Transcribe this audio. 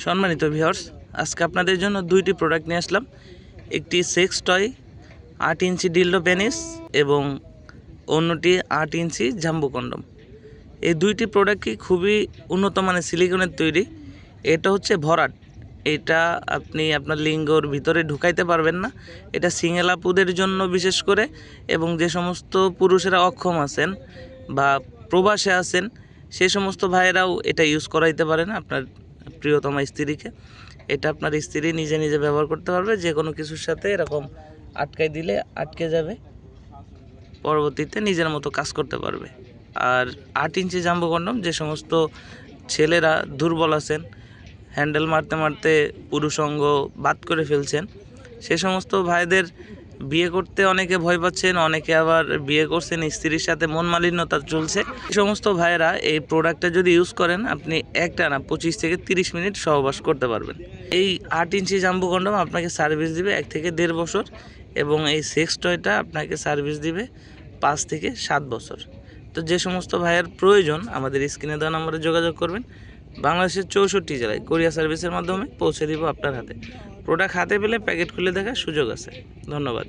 সম্মানিত ভিউয়ার্স, আজকে আপনাদের জন্য দুইটি প্রোডাক্ট নিয়ে আসলাম। একটি সেক্স টয় 8 ইঞ্চি ডিলডো পেনিস এবং অন্যটি 8 ইঞ্চি জাম্বো কন্ডম। এই দুইটি প্রোডাক্টই খুবই উন্নত মানের সিলিকনের তৈরি। এটা হচ্ছে ভরাট, এটা আপনি আপনার লিঙ্গর ভিতরে ঢুকাইতে পারবেন না। এটা সিঙ্গেল আপুদের জন্য বিশেষ করে, এবং যে সমস্ত পুরুষেরা অক্ষম আছেন বা প্রবাসে আছেন সেই সমস্ত ভাইয়েরাও এটা ইউজ করাইতে পারেন আপনার প্রিয়তমা স্ত্রীকে। এটা আপনার স্ত্রী নিজে নিজে ব্যবহার করতে পারবে, যে কোনো কিছুর সাথে এরকম আটকাই দিলে আটকে যাবে, পরবর্তীতে নিজের মতো কাজ করতে পারবে। আর 8 ইঞ্চি জাম্বো কন্ডম, যে সমস্ত ছেলেরা দুর্বল আছেন, হ্যান্ডেল মারতে মারতে পুরুষাঙ্গ বাদ করে ফেলছেন, সে সমস্ত ভাইদের বিয়ে করতে অনেকে ভয় পাচ্ছেন, অনেকে আবার বিয়ে করছেন, স্ত্রীর সাথে মন মালিন্যতা চলছে। এই সমস্ত ভাইয়েরা এই প্রোডাক্টটা যদি ইউজ করেন, আপনি একটানা 25 থেকে 30 মিনিট সহবাস করতে পারবেন। এই 8 ইঞ্চি জাম্বো কন্ডম আপনাকে সার্ভিস দিবে 1 থেকে 1.5 বছর, এবং এই সেক্স টয়টা আপনাকে সার্ভিস দিবে 5 থেকে 7 বছর। তো যে সমস্ত ভাইয়ের প্রয়োজন আমাদের স্ক্রিনে দেওয়া নম্বরে যোগাযোগ করবেন। বাংলাদেশের 64 জেলায় কোরিয়া সার্ভিসের মাধ্যমে পৌঁছে দিব আপনার হাতে। প্রোডাক্ট হাতে পেলে প্যাকেট খুলে দেখার সুযোগ আছে। ধন্যবাদ।